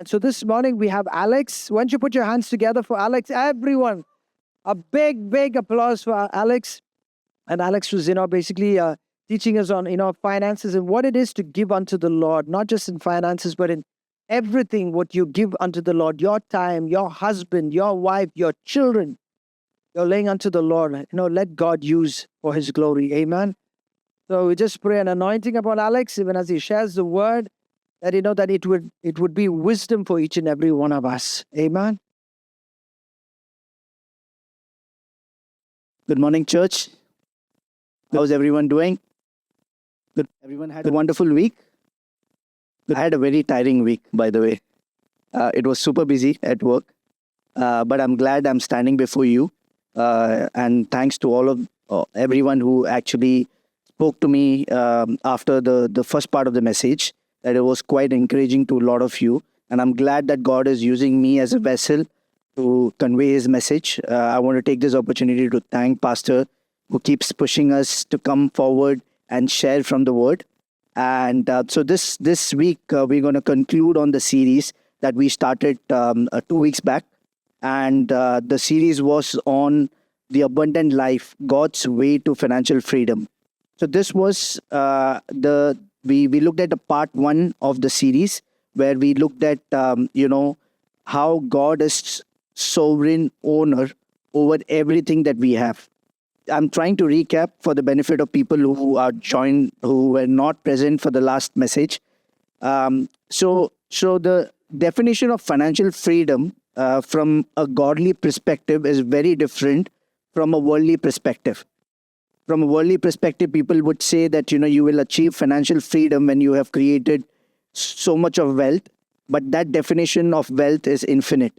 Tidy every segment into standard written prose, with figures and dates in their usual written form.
And so this morning we have Alex. Why don't you put your hands together for Alex? Everyone, a big, big applause for Alex. And Alex was, basically teaching us on, finances and what it is to give unto the Lord, not just in finances, but in everything what you give unto the Lord, your time, your husband, your wife, your children, you're laying unto the Lord. Let God use for his glory. Amen. So we just pray an anointing upon Alex, even as he shares the word, that that it would be wisdom for each and every one of us. Amen. Good morning, church. How's everyone doing? Good. Everyone had a wonderful week. I had a very tiring week, by the way. It was super busy at work, but I'm glad I'm standing before you. And thanks to all of everyone who actually spoke to me after the first part of the message. That it was quite encouraging to a lot of you. And I'm glad that God is using me as a vessel to convey his message. I want to take this opportunity to thank Pastor who keeps pushing us to come forward and share from the word. And so this week, we're going to conclude on the series that we started 2 weeks back. And the series was on the abundant life, God's way to financial freedom. So this was we looked at the part 1 of the series where we looked at, how God is sovereign owner over everything that we have. I'm trying to recap for the benefit of people who are joined, who were not present for the last message. So the definition of financial freedom from a godly perspective is very different from a worldly perspective. From a worldly perspective, people would say that, you will achieve financial freedom when you have created so much of wealth, but that definition of wealth is infinite.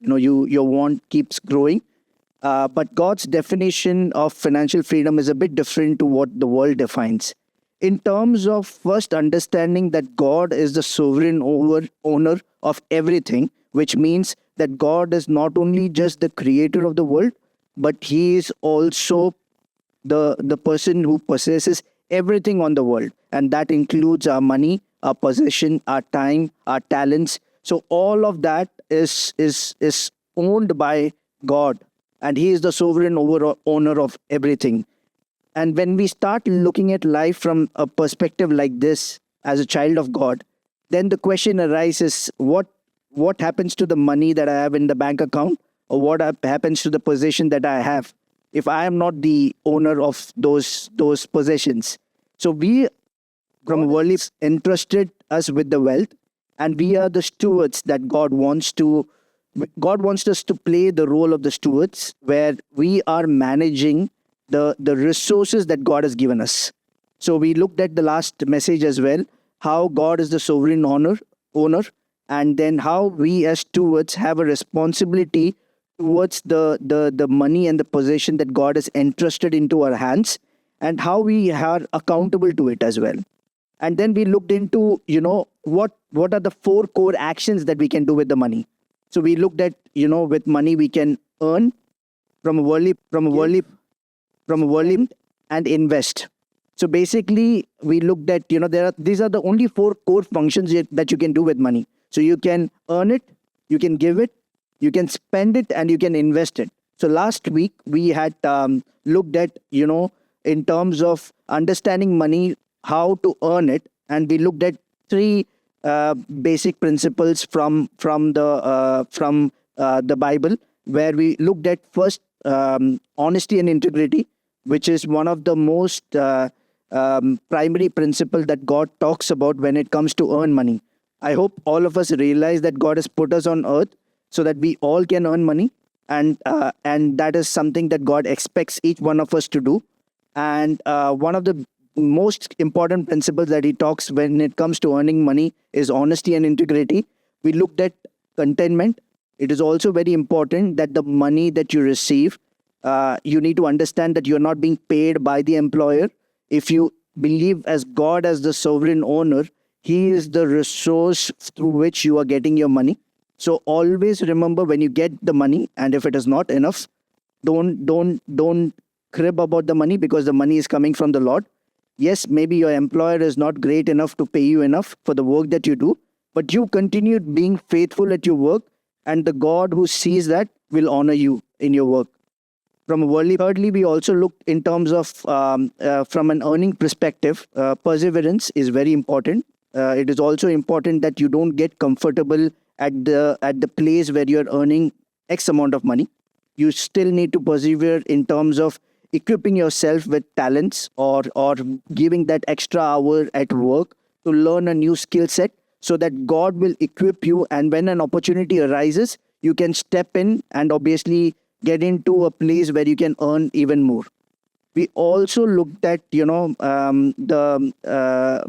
Your want keeps growing. But God's definition of financial freedom is a bit different to what the world defines. In terms of first understanding that God is the sovereign owner of everything, which means that God is not only just the creator of the world, but he is also the person who possesses everything on the world. And that includes our money, our possession, our time, our talents. So all of that is owned by God. And he is the sovereign owner of everything. And when we start looking at life from a perspective like this, as a child of God, then the question arises, what happens to the money that I have in the bank account? Or what happens to the possession that I have if I am not the owner of those possessions? So we, from worldly, entrusted us with the wealth, and we are the stewards that God wants us to play the role of the stewards, where we are managing the resources that God has given us. So we looked at the last message as well, how God is the sovereign owner, and then how we as stewards have a responsibility towards the money and the possession that God has entrusted into our hands, and how we are accountable to it as well. And then we looked into, what are the 4 core actions that we can do with the money. So we looked at, with money we can earn from a worldly and invest. So basically we looked at, these are the only 4 core functions that you can do with money. So you can earn it, you can give it, you can spend it, and you can invest it. So last week we had looked at, in terms of understanding money, how to earn it. And we looked at 3 basic principles from the Bible, where we looked at first honesty and integrity, which is one of the most primary principle that God talks about when it comes to earn money. I hope all of us realize that God has put us on earth so that we all can earn money, and that is something that God expects each one of us to do. And one of the most important principles that he talks when it comes to earning money is honesty and integrity. We looked at contentment. It is also very important that the money that you receive, you need to understand that you're not being paid by the employer. If you believe as God as the sovereign owner, he is the resource through which you are getting your money. So always remember, when you get the money, and if it is not enough, don't crib about the money, because the money is coming from the Lord. Yes, maybe your employer is not great enough to pay you enough for the work that you do, but you continued being faithful at your work, and the God who sees that will honor you in your work. From a worldly, thirdly, we also looked in terms of from an earning perspective, perseverance is very important. It is also important that you don't get comfortable at the place where you're earning X amount of money. You still need to persevere in terms of equipping yourself with talents, or giving that extra hour at work to learn a new skill set, so that God will equip you, and when an opportunity arises, you can step in and obviously get into a place where you can earn even more. We also looked at, the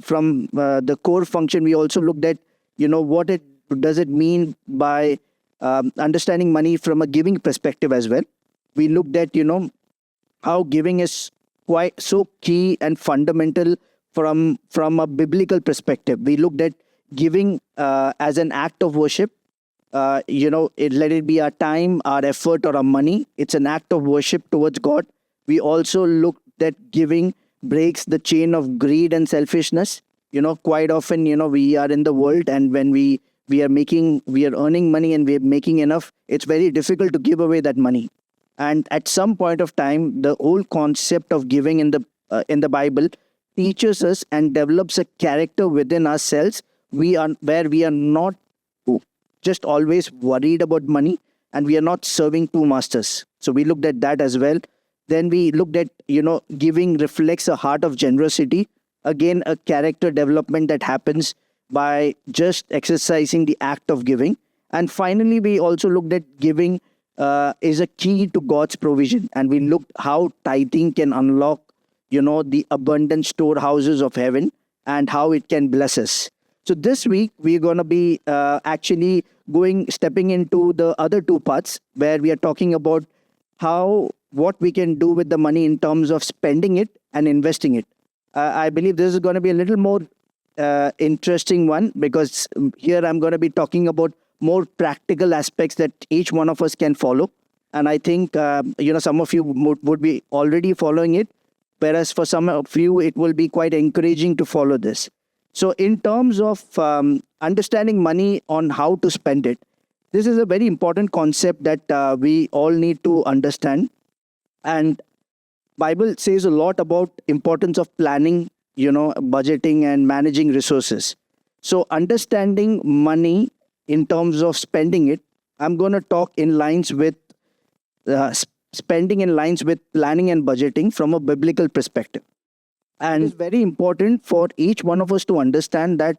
from the core function. We also looked at, what it does it mean by understanding money from a giving perspective as well. We looked at, how giving is quite so key and fundamental from a biblical perspective. We looked at giving as an act of worship. Let it be our time, our effort, or our money. It's an act of worship towards God. We also looked at giving breaks the chain of greed and selfishness. Quite often, we are in the world, and when we are earning money and we are making enough, it's very difficult to give away that money. And at some point of time, the whole concept of giving in the Bible teaches us and develops a character within ourselves. We are not just always worried about money, and we are not serving two masters. So we looked at that as well. Then we looked at, giving reflects a heart of generosity. Again, a character development that happens by just exercising the act of giving. And finally, we also looked at giving is a key to God's provision, and we looked how tithing can unlock, the abundant storehouses of heaven, and how it can bless us. So this week we're going to be actually stepping into the other two parts, where we are talking about what we can do with the money in terms of spending it and investing it. I believe this is going to be a little more interesting one, because here I'm going to be talking about more practical aspects that each one of us can follow. And I think some of you would be already following it, whereas for some of you it will be quite encouraging to follow this. So in terms of understanding money on how to spend it, this is a very important concept that we all need to understand. And Bible says a lot about importance of planning, budgeting and managing resources. So understanding money in terms of spending it, I'm going to talk in lines with spending in lines with planning and budgeting from a biblical perspective. And it's very important for each one of us to understand that,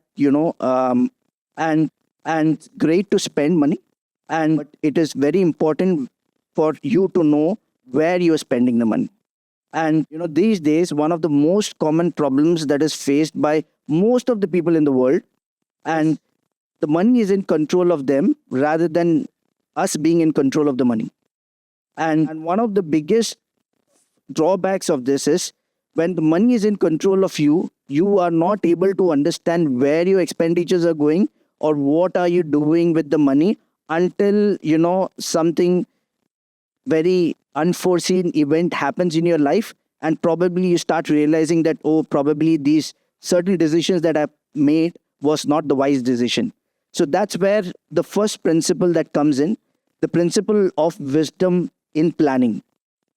and great to spend money, but it is very important for you to know where you are spending the money. And these days, one of the most common problems that is faced by most of the people in the world, and the money is in control of them rather than us being in control of the money. And one of the biggest drawbacks of this is, when the money is in control of you, you are not able to understand where your expenditures are going, or what are you doing with the money, until something very unforeseen event happens in your life, and probably you start realizing that, oh, probably these certain decisions that I made was not the wise decision. So that's where the first principle that comes in, the principle of wisdom in planning.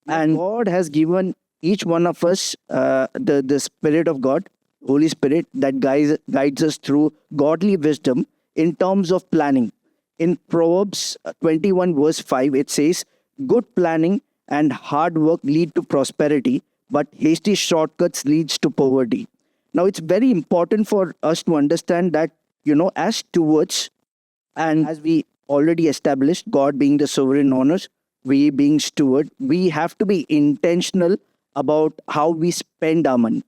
And God has given each one of us the Spirit of God, Holy Spirit, that guides us through godly wisdom in terms of planning. In Proverbs 21 verse 5, it says, good planning and hard work lead to prosperity, but hasty shortcuts leads to poverty. Now, it's very important for us to understand that, as stewards, and as we already established, God being the sovereign owners, we being steward, we have to be intentional about how we spend our money.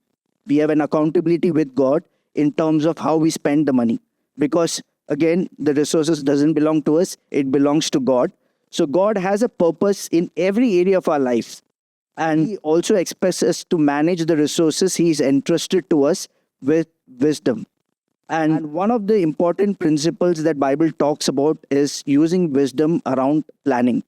We have an accountability with God in terms of how we spend the money, because again, the resources doesn't belong to us, it belongs to God. So God has a purpose in every area of our life, and He also expects us to manage the resources He is entrusted to us with wisdom. And one of the important principles that Bible talks about is using wisdom around planning.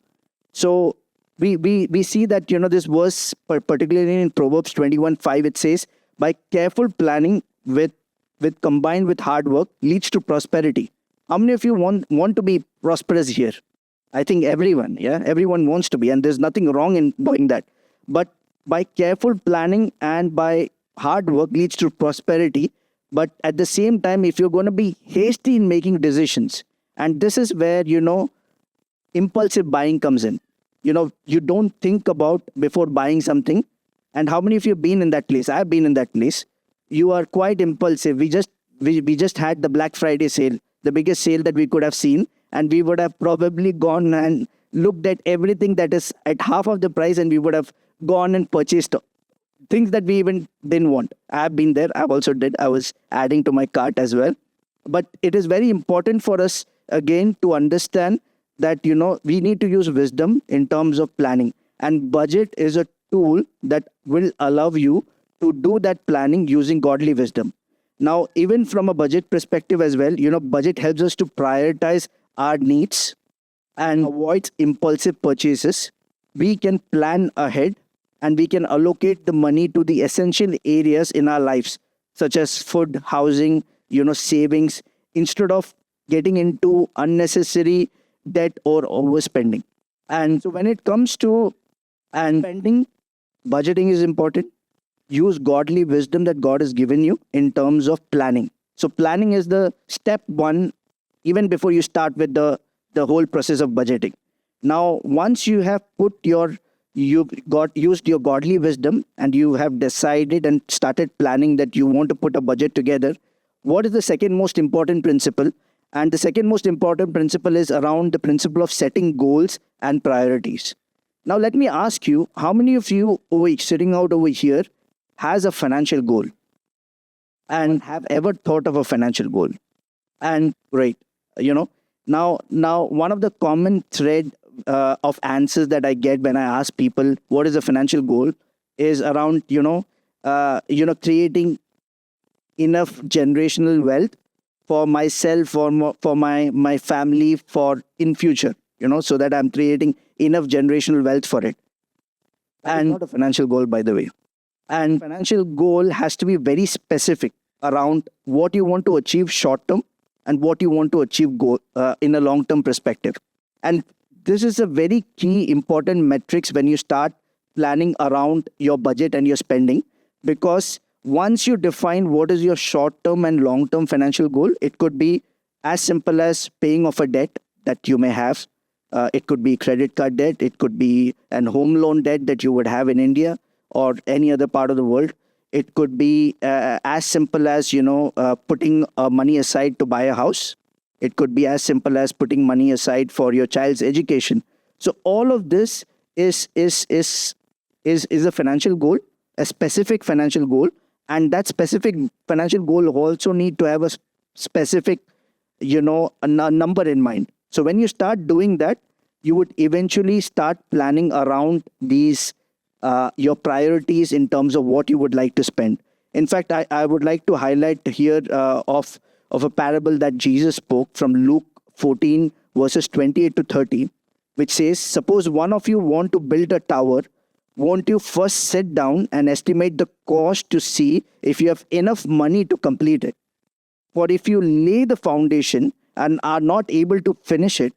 So we see that, this verse, particularly in Proverbs 21:5, it says, by careful planning with with combined with hard work leads to prosperity. How many of you want to be prosperous here? I think everyone, yeah, everyone wants to be, and there's nothing wrong in doing that. But by careful planning and by hard work leads to prosperity. But at the same time, if you're going to be hasty in making decisions, and this is where, impulsive buying comes in. You don't think about before buying something. And how many of you have been in that place? I've been in that place. You are quite impulsive. We just had the Black Friday sale, the biggest sale that we could have seen, and we would have probably gone and looked at everything that is at half of the price, and we would have gone and purchased things that we even didn't want. I've been there. I've also did. I was adding to my cart as well. But it is very important for us again to understand that we need to use wisdom in terms of planning, and budget is a tool that will allow you to do that planning using godly wisdom. Now, even from a budget perspective as well, budget helps us to prioritize our needs and avoid impulsive purchases. We can plan ahead and we can allocate the money to the essential areas in our lives, such as food, housing, savings, instead of getting into unnecessary debt or overspending. And so when it comes to spending, budgeting is important. Use godly wisdom that God has given you in terms of planning. So planning is the step one, even before you start with the whole process of budgeting. Now, once you have used your godly wisdom and you have decided and started planning that you want to put a budget together, what is the second most important principle? And the second most important principle is around the principle of setting goals and priorities. Now, let me ask you, how many of you sitting out over here has a financial goal and have ever thought of a financial goal? And great, now one of the common thread of answers that I get when I ask people what is a financial goal is around creating enough generational wealth for myself, for my family, for in future, so that I'm creating enough generational wealth for it. And not a financial goal, by the way. And financial goal has to be very specific around what you want to achieve short term and what you want to achieve in a long term perspective. And this is a very key important metrics when you start planning around your budget and your spending, because once you define what is your short term and long term financial goal, it could be as simple as paying off a debt that you may have. It could be credit card debt. It could be an home loan debt that you would have in India or any other part of the world. It could be as simple as putting money aside to buy a house. It could be as simple as putting money aside for your child's education. So all of this is a financial goal, a specific financial goal, and that specific financial goal also need to have a specific a number in mind. So when you start doing that, you would eventually start planning around these your priorities in terms of what you would like to spend. In fact, I would like to highlight here of a parable that Jesus spoke from Luke 14 verses 28 to 30, which says, suppose one of you want to build a tower, won't you first sit down and estimate the cost to see if you have enough money to complete it? For if you lay the foundation and are not able to finish it,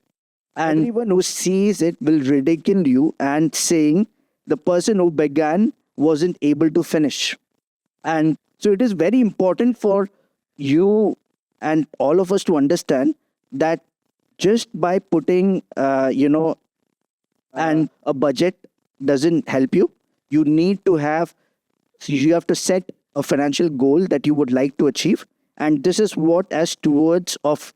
and everyone who sees it will ridicule you and saying, the person who began wasn't able to finish. And so it is very important for you and all of us to understand that just by putting, and a budget doesn't help you. You have to set a financial goal that you would like to achieve. And this is what, as stewards of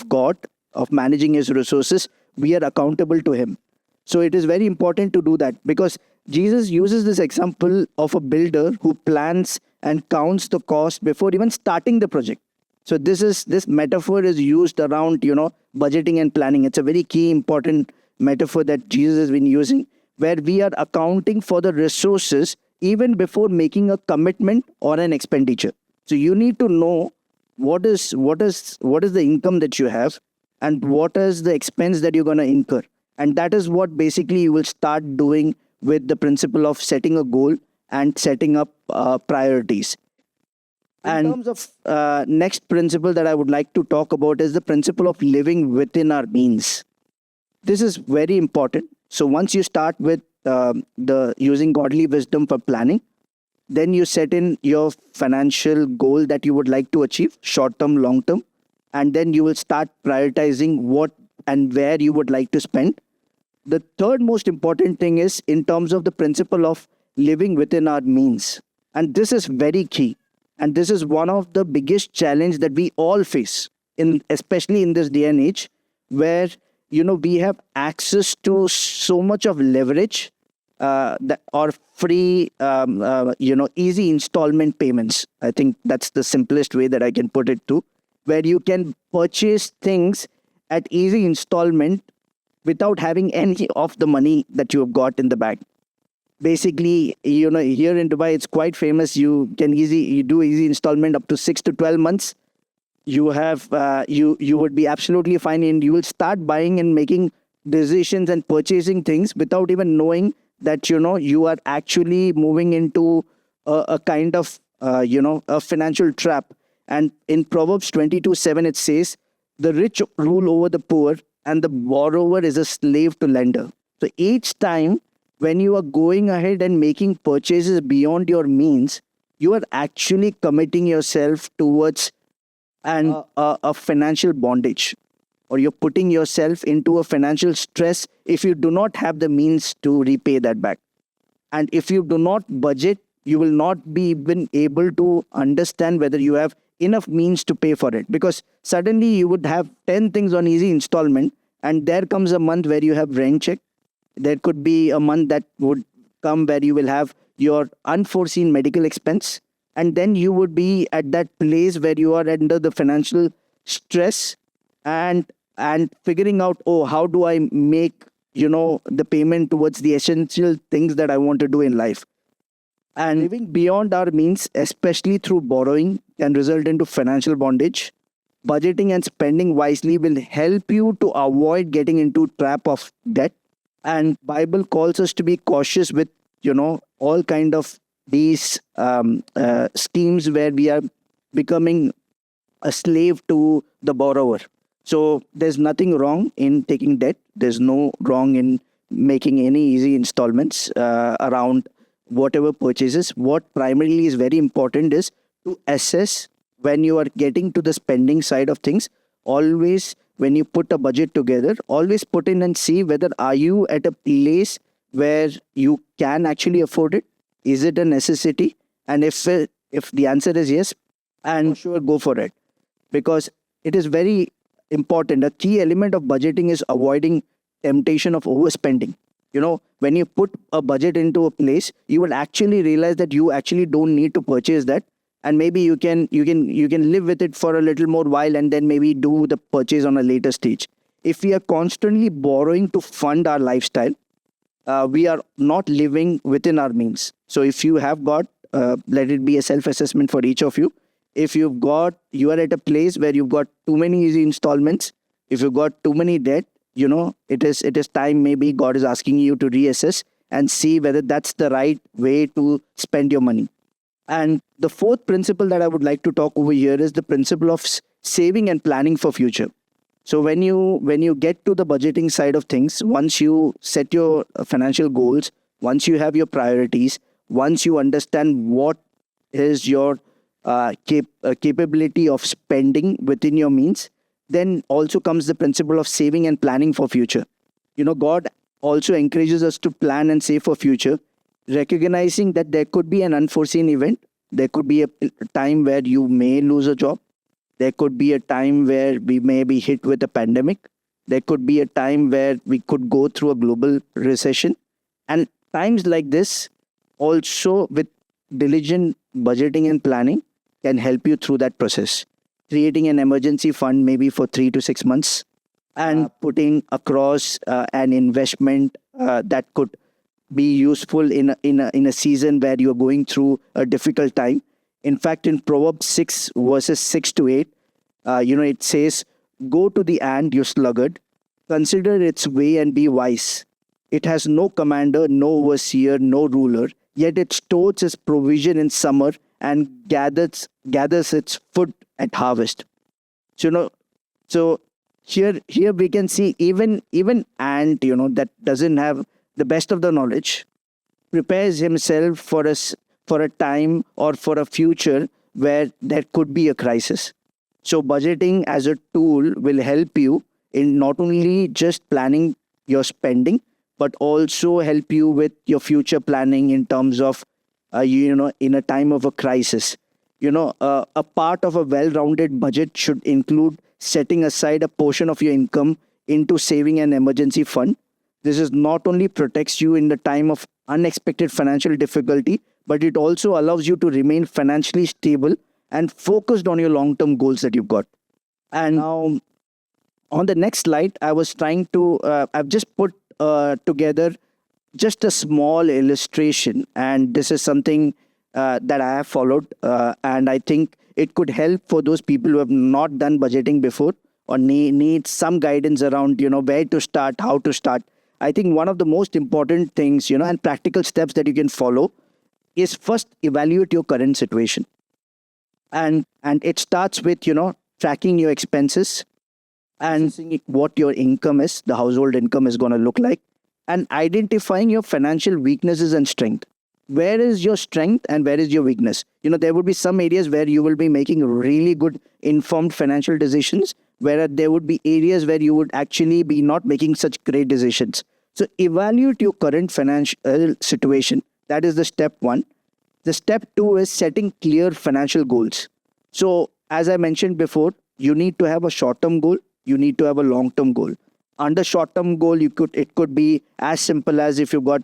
God, of managing his resources, we are accountable to him. So it is very important to do that, because Jesus uses this example of a builder who plans and counts the cost before even starting the project. So this metaphor is used around, budgeting and planning. It's a very key important metaphor that Jesus has been using, where we are accounting for the resources even before making a commitment or an expenditure. So you need to know what is the income that you have and what is the expense that you're going to incur. And that is what basically you will start doing with the principle of setting a goal and setting up priorities. In terms of next principle that I would like to talk about is the principle of living within our means. This is very important. So once you start with the using godly wisdom for planning, then you set in your financial goal that you would like to achieve, short term, long term, and then you will start prioritizing what and where you would like to spend. The third most important thing is in terms of the principle of living within our means, and this is very key, and this is one of the biggest challenge that we all face in, especially in this day and age, where we have access to so much of leverage, that or free easy installment payments. I think that's the simplest way that I can put it to, where you can purchase things at easy installment without having any of the money that you have got in the bank. Basically, here in Dubai, it's quite famous. You do easy installment up to 6 to 12 months. You have you would be absolutely fine, and you will start buying and making decisions and purchasing things without even knowing that you are actually moving into a kind of a financial trap. And in Proverbs 22:7 it says, the rich rule over the poor, and the borrower is a slave to lender. So each time when you are going ahead and making purchases beyond your means, you are actually committing yourself towards a financial bondage, or you're putting yourself into a financial stress if you do not have the means to repay that back. And if you do not budget, you will not be even able to understand whether you have enough means to pay for it, because suddenly you would have 10 things on easy installment, and there comes a month where you have rent check. There could be a month that would come where you will have your unforeseen medical expense, and then you would be at that place where you are under the financial stress, and figuring out, oh, how do I make the payment towards the essential things that I want to do in life. And living beyond our means, especially through borrowing, can result into financial bondage. Budgeting and spending wisely will help you to avoid getting into trap of debt. And Bible calls us to be cautious with all kind of these schemes where we are becoming a slave to the borrower. So there's nothing wrong in taking debt. There's no wrong in making any easy installments around whatever purchases. What primarily is very important is to assess when you are getting to the spending side of things. Always, when you put a budget together, always put in and see whether are you at a place where you can actually afford it. Is it a necessity? And if the answer is yes, and sure, go for it, because it is very important. A key element of budgeting is avoiding temptation of overspending. When you put a budget into a place, you will actually realize that you actually don't need to purchase that, and maybe you can live with it for a little more while, and then maybe do the purchase on a later stage. If we are constantly borrowing to fund our lifestyle, we are not living within our means. So if you have got, let it be a self-assessment for each of you. If you are at a place where you've got too many easy installments, if you've got too many debt, it is time, maybe God is asking you to reassess and see whether that's the right way to spend your money. And the fourth principle that I would like to talk over here is the principle of saving and planning for future. So when you get to the budgeting side of things, once you set your financial goals, once you have your priorities, once you understand what is your capability of spending within your means, then also comes the principle of saving and planning for future. God also encourages us to plan and save for future, recognizing that there could be an unforeseen event. There could be a time where you may lose a job. There could be a time where we may be hit with a pandemic. There could be a time where we could go through a global recession. And times like this, also with diligent budgeting and planning, can help you through that process. Creating an emergency fund maybe for 3 to 6 months, and putting across an investment that could be useful in a season where you're going through a difficult time. In fact, in Proverbs 6 verses 6 to 8, it says, "Go to the ant, you sluggard, consider its way and be wise. It has no commander, no overseer, no ruler, yet it stores its provision in summer and gathers its food at harvest. So, so here we can see even ant, that doesn't have the best of the knowledge, prepares himself for a time or for a future where there could be a crisis. So budgeting as a tool will help you in not only just planning your spending, but also help you with your future planning in terms of, in a time of a crisis. A part of a well-rounded budget should include setting aside a portion of your income into saving an emergency fund. This is not only protects you in the time of unexpected financial difficulty, but it also allows you to remain financially stable and focused on your long-term goals that you've got. And now, on the next slide, I was trying to, I've just put together just a small illustration, and this is something that I have followed, and I think it could help for those people who have not done budgeting before or need some guidance around, where to start, how to start. I think one of the most important things, and practical steps that you can follow is first evaluate your current situation. And it starts with, tracking your expenses and seeing what your income is, the household income is going to look like, and identifying your financial weaknesses and strength. Where is your strength and where is your weakness? There would be some areas where you will be making really good informed financial decisions, whereas there would be areas where you would actually be not making such great decisions. So evaluate your current financial situation. That is the step one. The step two is setting clear financial goals. So as I mentioned before, you need to have a short-term goal. You need to have a long-term goal. Under short-term goal, it could be as simple as if you've got,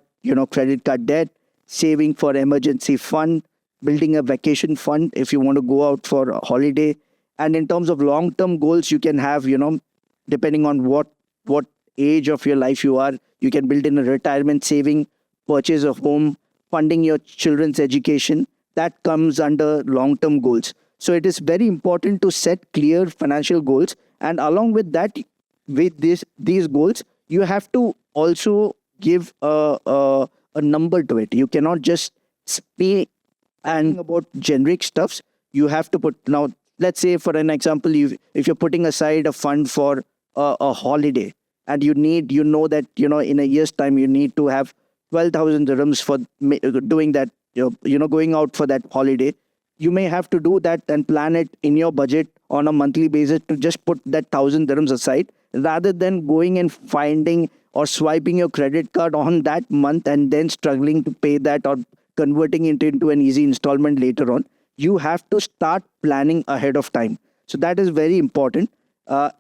credit card debt, saving for emergency fund, building a vacation fund if you want to go out for a holiday. And in terms of long-term goals, you can have, depending on what age of your life you are, you can build in a retirement saving, purchase of home, funding your children's education. That comes under long-term goals. So it is very important to set clear financial goals. And along with that, with these goals, you have to also give a number to it. You cannot just speak and about generic stuffs. You have to put, now let's say for an example, if you're putting aside a fund for a holiday, and you know that in a year's time you need to have 12,000 dirhams for doing that, going out for that holiday. You may have to do that and plan it in your budget on a monthly basis to just put that 1,000 dirhams aside, rather than going and finding or swiping your credit card on that month and then struggling to pay that or converting it into an easy installment later on. You have to start planning ahead of time. So that is very important.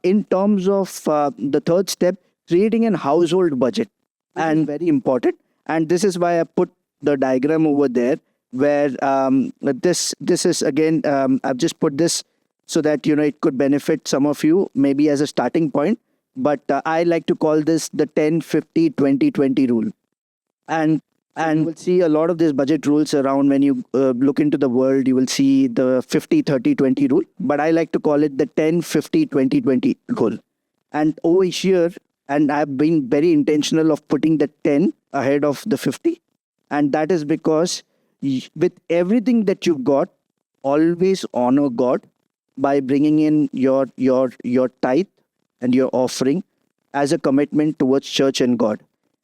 In terms of the third step, creating an household budget, and very important. And this is why I put the diagram over there, where this is again, I've just put this so that it could benefit some of you maybe as a starting point. But I like to call this the 10-50-20-20 rule. And you will see a lot of these budget rules around. When you look into the world, you will see the 50-30-20 rule. But I like to call it the 10-50-20-20 rule. And over here, and I've been very intentional of putting the 10 ahead of the 50. And that is because with everything that you've got, always honor God by bringing in your tithe and your offering as a commitment towards church and God.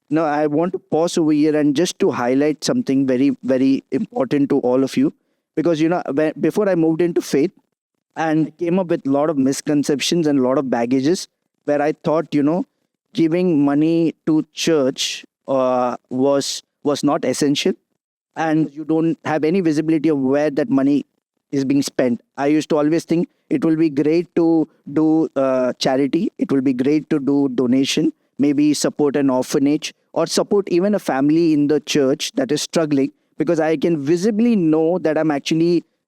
Now, I want to pause over here and just to highlight something very, very important to all of you. Because, before I moved into faith, and I came up with a lot of misconceptions and a lot of baggages where I thought, giving money to church was not essential. And you don't have any visibility of where that money is being spent. I used to always think it will be great to do charity. It will be great to do donation, maybe support an orphanage or support even a family in the church that is struggling, because I can visibly know that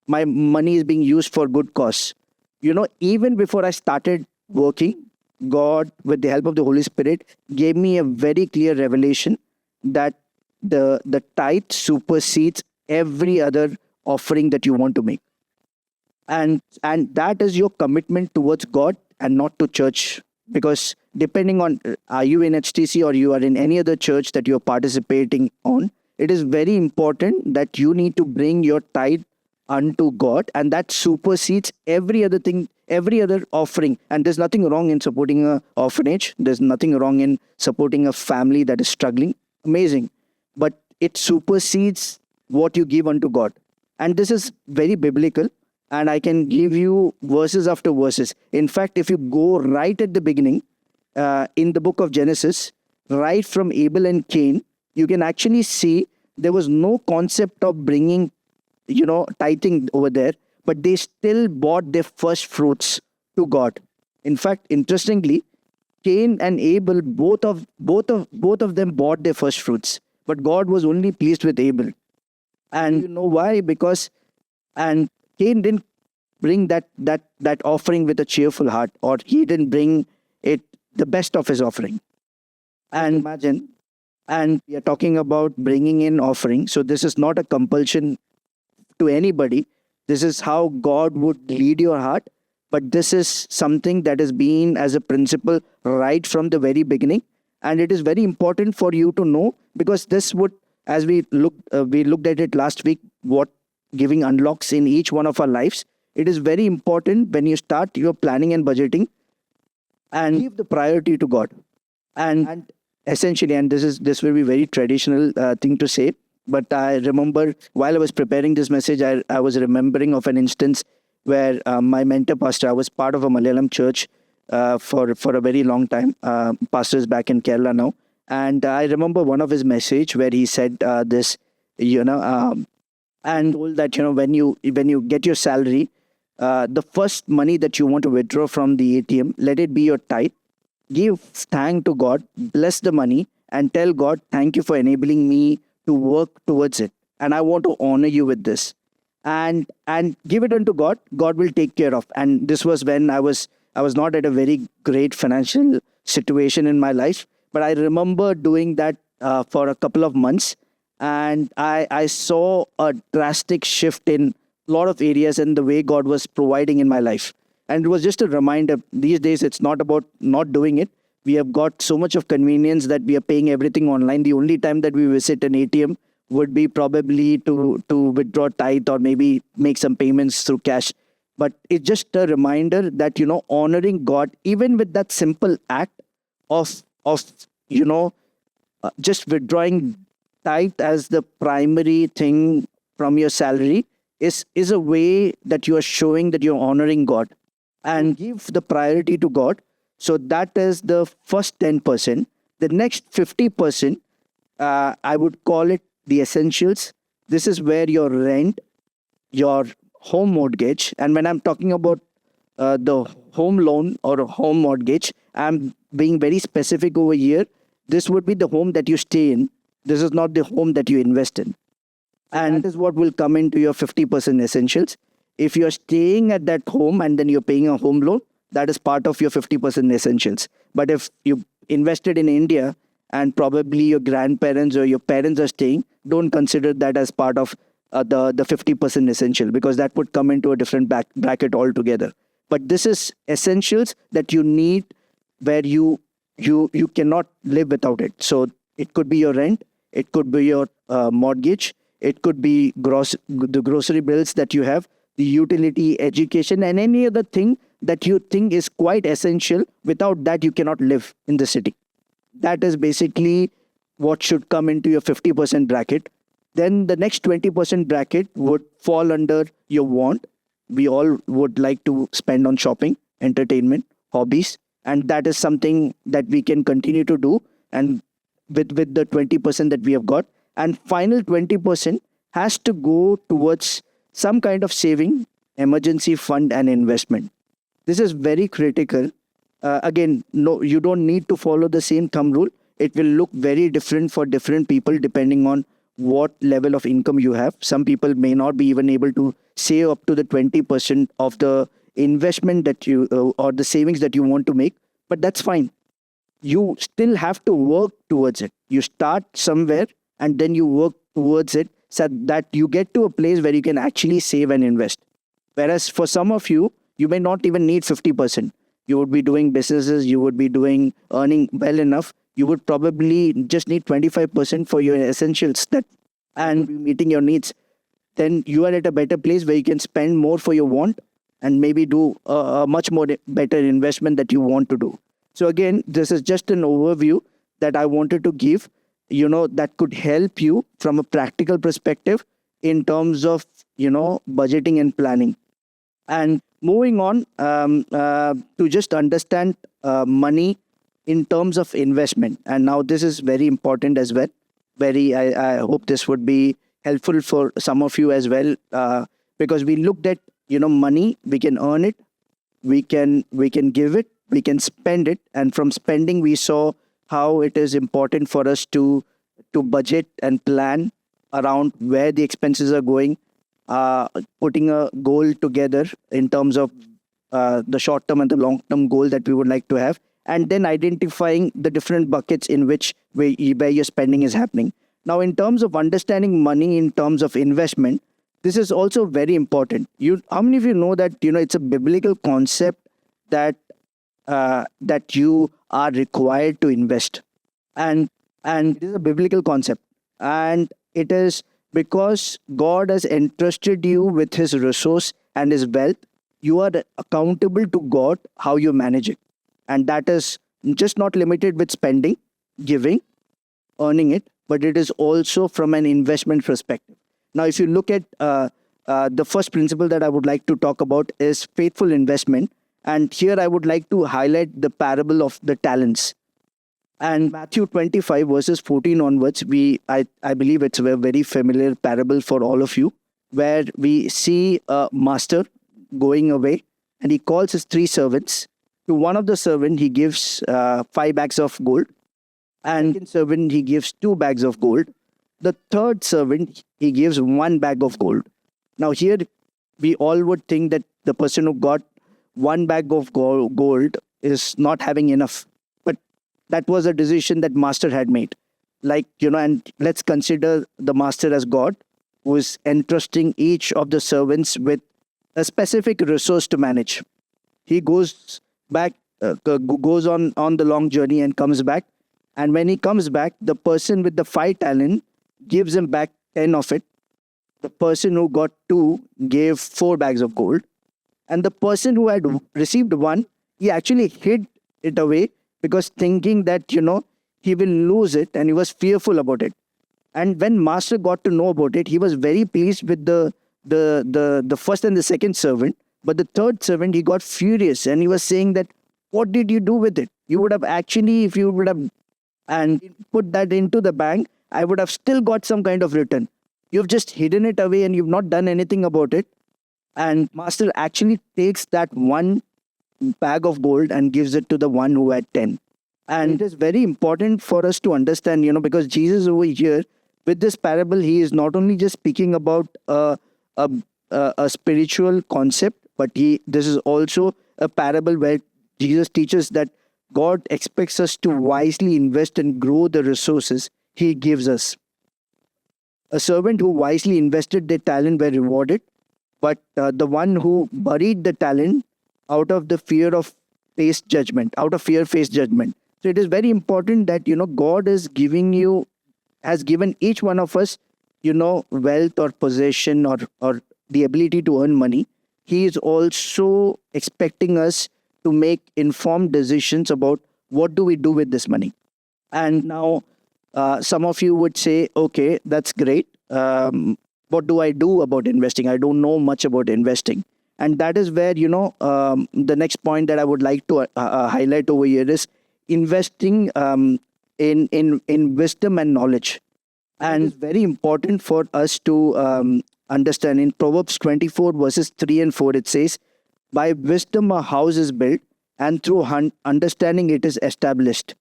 my money is being used for good cause. Even before I started working, God, with the help of the Holy Spirit, gave me a very clear revelation that the tithe supersedes every other offering that you want to make. And that is your commitment towards God and not to church. Because depending on, are you in HTC or you are in any other church that you're participating on, it is very important that you need to bring your tithe unto God, and that supersedes every other thing, every other offering. And there's nothing wrong in supporting a orphanage. There's nothing wrong in supporting a family that is struggling. Amazing. But it supersedes what you give unto God. And this is very biblical. And I can give you verses after verses. In fact, if you go right at the beginning, in the book of Genesis, right from Abel and Cain, you can actually see there was no concept of bringing, tithing over there, but they still bought their first fruits to God. In fact, interestingly, Cain and Abel, both of them bought their first fruits, but God was only pleased with Abel. And you know why? Because and Cain didn't bring that offering with a cheerful heart, or he didn't bring it the best of his offering. And imagine, and we are talking about bringing in offering. So this is not a compulsion to anybody. This is how God would lead your heart. But this is something that has been as a principle right from the very beginning. And it is very important for you to know, because this would, as we looked at it last week, what giving unlocks in each one of our lives. It is very important when you start your planning and budgeting, and give the priority to God. And essentially, and this will be very traditional thing to say, but I remember while I was preparing this message, I was remembering of an instance where my mentor pastor, I was part of a Malayalam church for a very long time. Pastors back in Kerala now, and I remember one of his message where he said this, and told that when you get your salary, the first money that you want to withdraw from the ATM, let it be your tithe. Give thank to God, bless the money, and tell God, thank you for enabling me to work towards it. And I want to honor you with this. And give it unto God. God will take care of. And this was when I was not at a very great financial situation in my life. But I remember doing that for a couple of months. And I saw a drastic shift in a lot of areas and the way God was providing in my life. And it was just a reminder, these days it's not about not doing it. We have got so much of convenience that we are paying everything online. The only time that we visit an ATM would be probably to withdraw tithe or maybe make some payments through cash. But it's just a reminder that, honoring God, even with that simple act of just withdrawing tithe as the primary thing from your salary is a way that you are showing that you're honoring God, and give the priority to God. So that is the first 10%. The next 50%, I would call it the essentials. This is where your rent, your home mortgage, and when I'm talking about the home loan or a home mortgage, I'm being very specific over here. This would be the home that you stay in. This is not the home that you invest in. And that is what will come into your 50% essentials. If you're staying at that home and then you're paying a home loan, that is part of your 50% essentials. But if you invested in India and probably your grandparents or your parents are staying, don't consider that as part of the 50% essential, because that would come into a different bracket altogether. But this is essentials that you need, where you cannot live without it. So it could be your rent, it could be your mortgage, it could be the grocery bills that you have, the utility, education, and any other thing that you think is quite essential. Without that, you cannot live in the city. That is basically what should come into your 50% bracket. Then the next 20% bracket would fall under your want. We all would like to spend on shopping, entertainment, hobbies, and that is something that we can continue to do, and with the 20% that we have got. And final 20% has to go towards some kind of saving, emergency fund, and investment. This is very critical. Again, no, you don't need to follow the same thumb rule. It will look very different for different people depending on what level of income you have. Some people may not be even able to save up to the 20% of the investment that you or the savings that you want to make, but that's fine. You still have to work towards it. You start somewhere and then you work towards it, so that you get to a place where you can actually save and invest. Whereas for some of you, you may not even need 50%. You would be doing businesses, you would be earning well enough. You would probably just need 25% for your essentials and be meeting your needs. then you are at a better place where you can spend more for your want and maybe do a much more better investment that you want to do. So again, this is just an overview that I wanted to give, that could help you from a practical perspective in terms of, budgeting and planning. And moving on, to just understand money in terms of investment. And now this is very important as well. I hope this would be helpful for some of you as well, because we looked at, money, we can earn it, we can give it, we can spend it, and from spending we saw how it is important for us to budget and plan around where the expenses are going, putting a goal together in terms of the short term and the long term goal that we would like to have, and then identifying the different buckets in which where your spending is happening. Now, in terms of understanding money, in terms of investment, this is also very important. How many of you know that it's a biblical concept that that you are required to invest, and it is a biblical concept, and it is because God has entrusted you with His resource and His wealth. You are accountable to God how you manage it, and that is just not limited with spending, giving, earning it, but it is also from an investment perspective. Now, if you look at the first principle that I would like to talk about is faithful investment. And here I would like to highlight the parable of the talents. And Matthew 25 verses 14 onwards, I believe it's a very familiar parable for all of you, where we see a master going away and he calls his three servants. To one of the servant, he gives 5 bags of gold. And second servant, he gives 2 bags of gold. The third servant, he gives 1 bag of gold. Now here, we all would think that the person who got 1 bag of gold is not having enough. But that was a decision that master had made. And let's consider the master as God, who is entrusting each of the servants with a specific resource to manage. He goes back, goes on the long journey and comes back. And when he comes back, the person with the 5 talent gives him back 10 of it. The person who got 2 gave 4 bags of gold. And the person who had received 1, he actually hid it away because thinking that, he will lose it, and he was fearful about it. And when master got to know about it, he was very pleased with the first and the second servant. But the third servant, he got furious and he was saying that, what did you do with it? You would have actually, if you would have and put that into the bank, I would have still got some kind of return. You've just hidden it away and you've not done anything about it. And master actually takes that 1 bag of gold and gives it to the one who had 10. And it is very important for us to understand, because Jesus over here, with this parable, he is not only just speaking about a spiritual concept, but this is also a parable where Jesus teaches that God expects us to wisely invest and grow the resources he gives us. A servant who wisely invested their talent were rewarded, but the one who buried the talent out of the fear of faced judgment. So it is very important that, God has given each one of us, wealth or possession or the ability to earn money. He is also expecting us to make informed decisions about what do we do with this money. And now some of you would say, okay, that's great. What do I do about investing? I don't know much about investing. And that is where, the next point that I would like to highlight over here is investing in wisdom and knowledge. And it's very important for us to understand. In Proverbs 24 verses 3 and 4, it says, by wisdom a house is built, and through understanding it is established.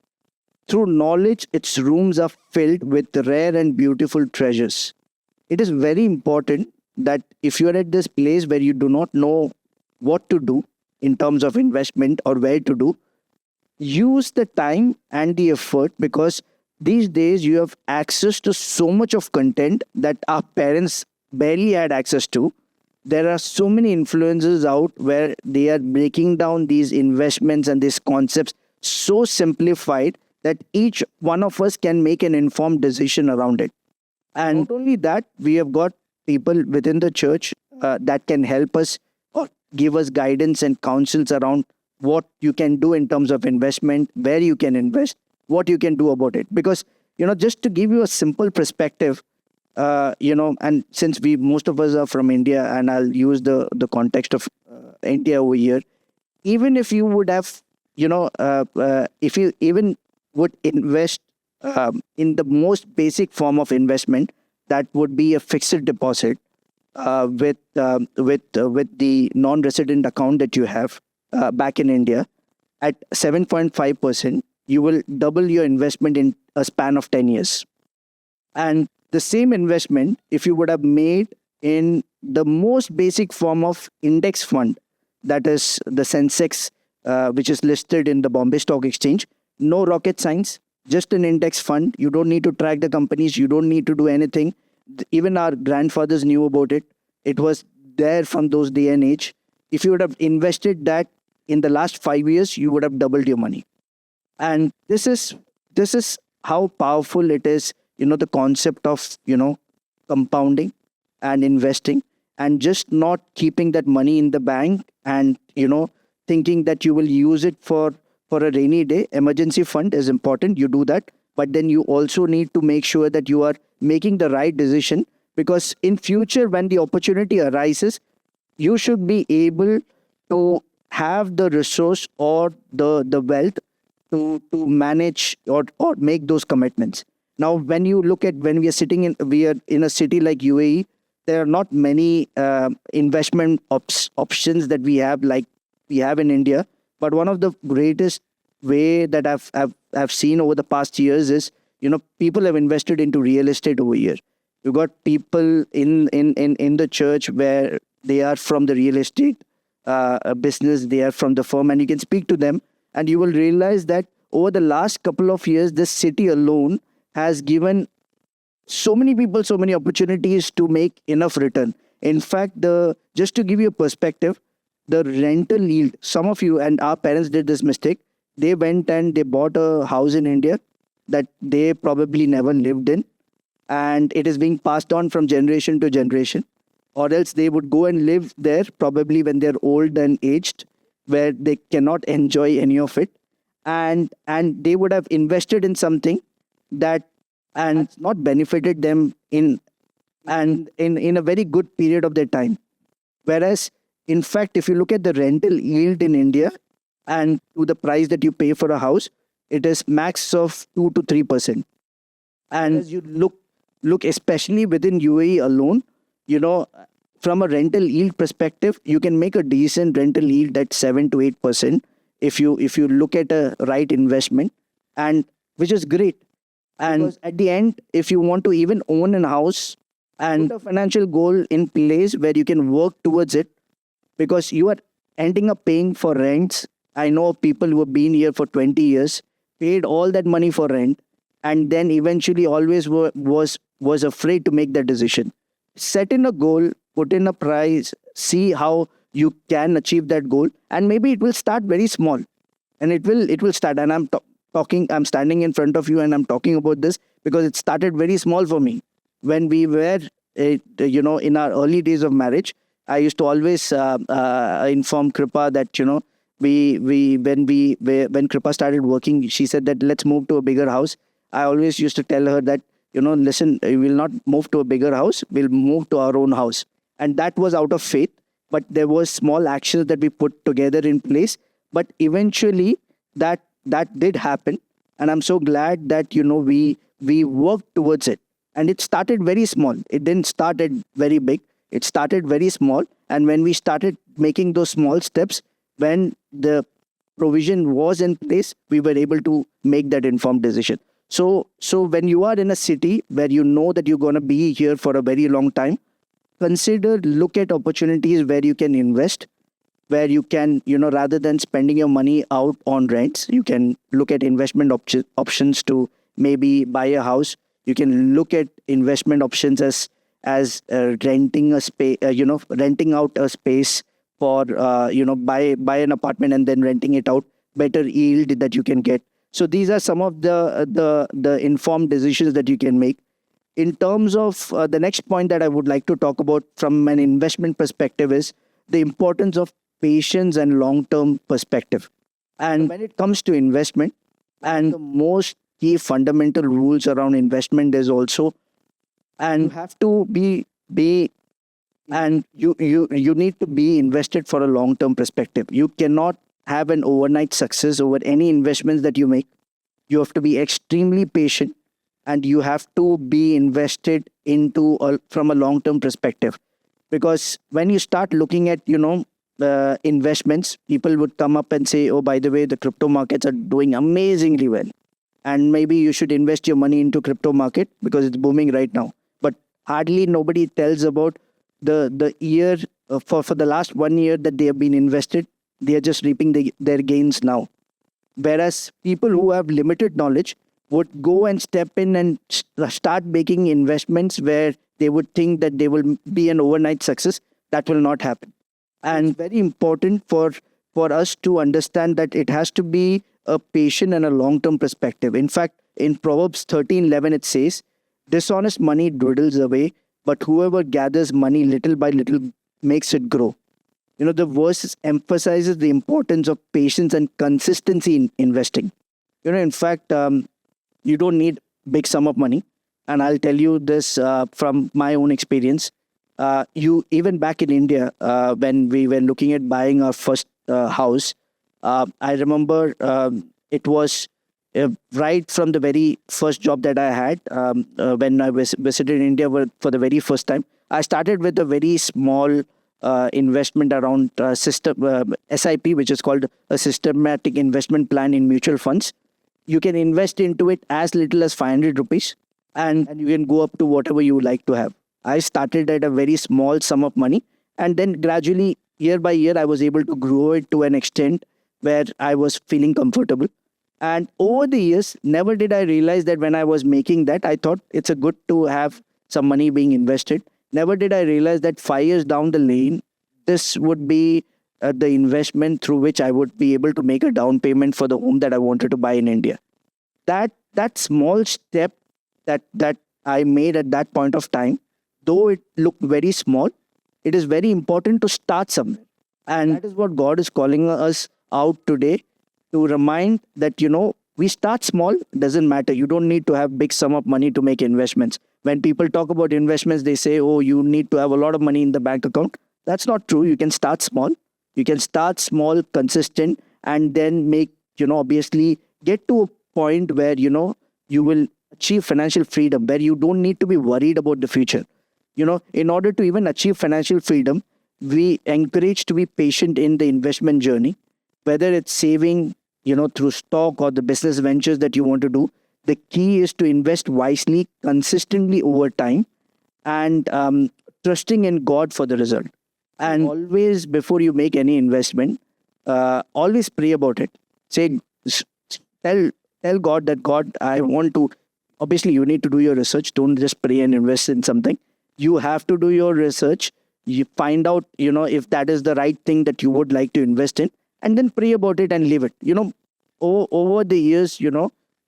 Through knowledge its rooms are filled with rare and beautiful treasures. It is very important that if you are at this place where you do not know what to do in terms of investment or where to do, use the time and the effort, because these days you have access to so much of content that our parents barely had access to. There are so many influencers out where they are breaking down these investments and these concepts so simplified that each one of us can make an informed decision around it. And not only that, we have got people within the church that can help us or give us guidance and counsels around what you can do in terms of investment, where you can invest, what you can do about it. Because, just to give you a simple perspective, and since most of us are from India, and I'll use the context of India over here, even if you would have, if you even would invest in the most basic form of investment, that would be a fixed deposit with the non-resident account that you have back in India at 7.5%, you will double your investment in a span of 10 years. And the same investment, if you would have made in the most basic form of index fund, that is the Sensex, which is listed in the Bombay Stock Exchange, no rocket science, just an index fund. You don't need to track the companies. You don't need to do anything. Even our grandfathers knew about it. It was there from those day and age. If you would have invested that in the last 5 years, you would have doubled your money. And this is how powerful it is, the concept of, compounding and investing, and just not keeping that money in the bank and, thinking that you will use it for a rainy day. Emergency fund is important. You do that. But then you also need to make sure that you are making the right decision, because in future, when the opportunity arises, you should be able to have the resource or the wealth to manage or make those commitments. Now, when you look at, when we are in a city like UAE, there are not many investment options that we have like we have in India. But one of the greatest way that I've seen over the past years is, people have invested into real estate over here. You got people in the church where they are from the real estate business, they are from the firm, and you can speak to them, and you will realize that over the last couple of years, this city alone has given so many people so many opportunities to make enough return. In fact, just to give you a perspective, the rental yield, some of you and our parents did this mistake. They went and they bought a house in India that they probably never lived in, and it is being passed on from generation to generation. Or else they would go and live there probably when they're old and aged, where they cannot enjoy any of it, and they would have invested in something that and not benefited them in a very good period of their time. Whereas, in fact, if you look at the rental yield in India and to the price that you pay for a house, it is max of 2 to 3%. And as you look especially within UAE alone, from a rental yield perspective, you can make a decent rental yield at 7 to 8% if you look at a right investment, and which is great. And because at the end, if you want to even own a house and put a financial goal in place where you can work towards it, because you are ending up paying for rents. I know people who have been here for 20 years, paid all that money for rent, and then eventually always was afraid to make that decision. Set in a goal, put in a price, see how you can achieve that goal, and maybe it will start very small, and it will start. And I'm standing in front of you and I'm talking about this because it started very small for me. When we were, in our early days of marriage, I used to always inform Kripa that, when Kripa started working, she said that let's move to a bigger house. I always used to tell her that, listen, we will not move to a bigger house, we'll move to our own house. And that was out of faith, but there was small actions that we put together in place. But eventually that did happen. And I'm so glad that, we worked towards it. And it started very small. It didn't start very big. It started very small. And when we started making those small steps, when the provision was in place, we were able to make that informed decision. So when you are in a city where you know that you're going to be here for a very long time, look at opportunities where you can invest, where you can, rather than spending your money out on rents, you can look at investment options to maybe buy a house. You can look at investment options as renting a space, renting out a space for, buy an apartment and then renting it out, better yield that you can get. So these are some of the informed decisions that you can make. in terms of the next point that I would like to talk about from an investment perspective is the importance of patience and long-term perspective. And when it comes to investment, and the most key fundamental rules around investment is also, and you have to be and you need to be invested for a long term perspective. You cannot have an overnight success over any investments that you make. You have to be extremely patient, and you have to be invested into from a long term perspective, because when you start looking at investments, people would come up and say, oh, by the way, the crypto markets are doing amazingly well, and maybe you should invest your money into crypto market because it's booming right now. But hardly nobody tells about the year, for the last 1 year that they have been invested. They are just reaping their gains now, whereas people who have limited knowledge would go and step in and start making investments where they would think that they will be an overnight success. That will not happen. And very important for us to understand that it has to be a patient and a long-term perspective. In fact, in Proverbs 13:11, it says, dishonest money dwindles away, but whoever gathers money little by little makes it grow. The verse emphasizes the importance of patience and consistency in investing. In fact, you don't need big sum of money. And I'll tell you this from my own experience. You even back in India, when we were looking at buying our first house, I remember it was right from the very first job that I had, when I visited India for the very first time. I started with a very small investment around SIP, which is called a systematic investment plan in mutual funds. You can invest into it as little as 500 rupees, and you can go up to whatever you would like to have. I started at a very small sum of money, and then gradually, year by year, I was able to grow it to an extent where I was feeling comfortable. And over the years, never did I realize that when I was making that, I thought it's a good to have some money being invested. Never did I realize that 5 years down the lane, this would be the investment through which I would be able to make a down payment for the home that I wanted to buy in India. That small step that I made at that point of time, though it looked very small, it is very important to start somewhere. And that is what God is calling us out today, to remind that, we start small, doesn't matter. You don't need to have big sum of money to make investments. When people talk about investments, they say, oh, you need to have a lot of money in the bank account. That's not true. You can start small. You can start small, consistent, and then make, obviously get to a point where, you will achieve financial freedom, where you don't need to be worried about the future. In order to even achieve financial freedom, we encourage to be patient in the investment journey, whether it's saving, through stock or the business ventures that you want to do. The key is to invest wisely, consistently over time, and trusting in God for the result. And always, before you make any investment, always pray about it. Say, tell God that, God, I want to. Obviously, you need to do your research. Don't just pray and invest in something. You have to do your research. You find out, if that is the right thing that you would like to invest in, and then pray about it and leave it. Over the years,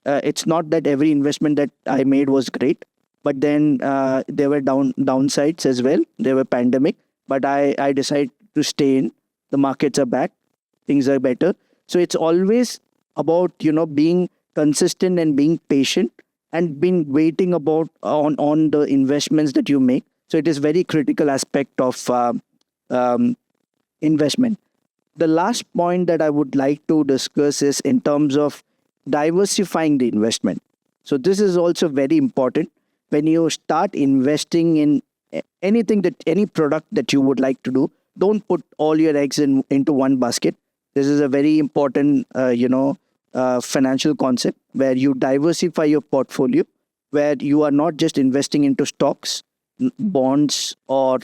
it's not that every investment that I made was great, but then there were downsides as well. There were pandemic, but I decided to stay in. The markets are back, things are better. So it's always about being consistent and being patient, and being waiting about on the investments that you make. So it is very critical aspect of investment. The last point that I would like to discuss is in terms of diversifying the investment. So this is also very important. When you start investing in any product that you would like to do, don't put all your eggs into one basket. This is a very important, financial concept, where you diversify your portfolio, where you are not just investing into stocks, bonds, or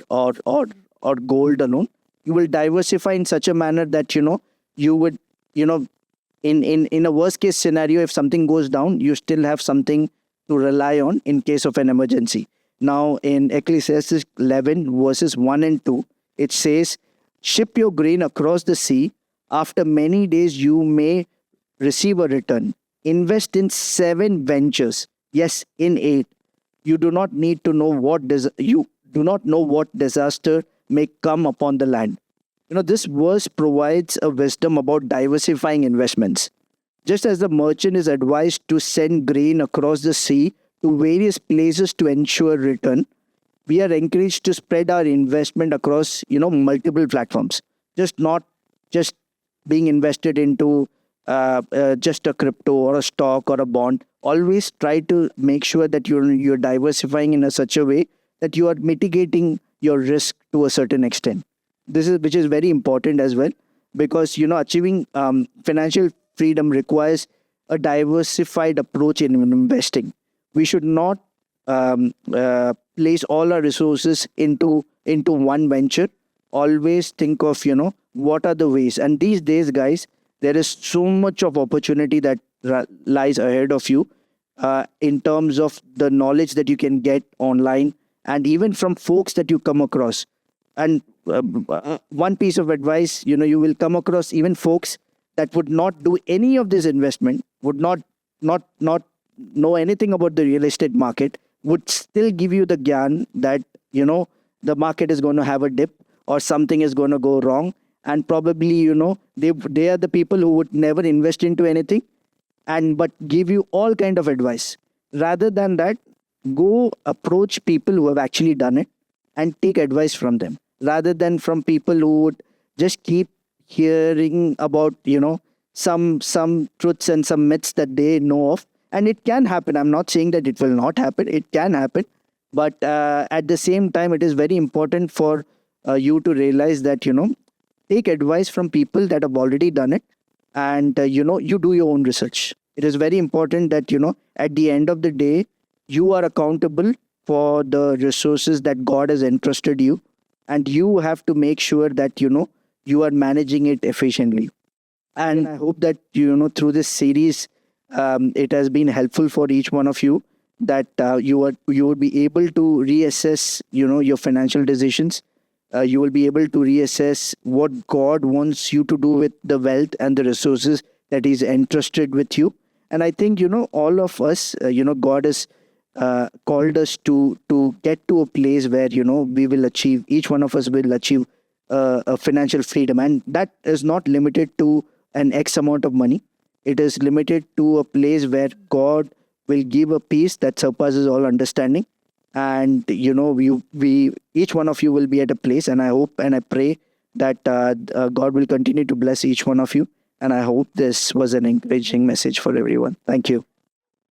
gold alone. You will diversify in such a manner that you would in a worst case scenario, if something goes down, you still have something to rely on in case of an emergency. Now in Ecclesiastes 11 verses 1 and 2, it says, ship your grain across the sea. After many days you may receive a return. Invest in 7 ventures. Yes, in 8. You do not need to know you do not know what disaster may come upon the land. This verse provides a wisdom about diversifying investments. Just as the merchant is advised to send grain across the sea to various places to ensure return, we are encouraged to spread our investment across multiple platforms. Just not just being invested into just a crypto or a stock or a bond. Always try to make sure that you're diversifying in a such a way that you are mitigating your risk to a certain extent. This is which is very important as well, because achieving financial freedom requires a diversified approach in investing. We should not place all our resources into one venture. Always think of what are the ways. And these days, guys, there is so much of opportunity that lies ahead of you, in terms of the knowledge that you can get online and even from folks that you come across. And one piece of advice, you will come across even folks that would not do any of this investment, would not know anything about the real estate market, would still give you the gyan that the market is going to have a dip or something is going to go wrong. And probably they are the people who would never invest into anything, and but give you all kind of advice. Rather than that, go approach people who have actually done it and take advice from them, rather than from people who would just keep hearing about some truths and some myths that they know of. And it can happen. I'm not saying that it will not happen. It can happen. But at the same time, it is very important for you to realize that take advice from people that have already done it. And you do your own research. It is very important that at the end of the day, you are accountable for the resources that God has entrusted you, and you have to make sure that you are managing it efficiently. And I hope that through this series, it has been helpful for each one of you, that you would be able to reassess your financial decisions. You will be able to reassess what God wants you to do with the wealth and the resources that He's entrusted with you. And I think all of us, God has called us to get to a place where we will achieve. Each one of us will achieve a financial freedom, and that is not limited to an X amount of money. It is limited to a place where God will give a peace that surpasses all understanding. And we each one of you will be at a place, and I hope and I pray that God will continue to bless each one of you. And I hope this was an encouraging message for everyone. Thank you.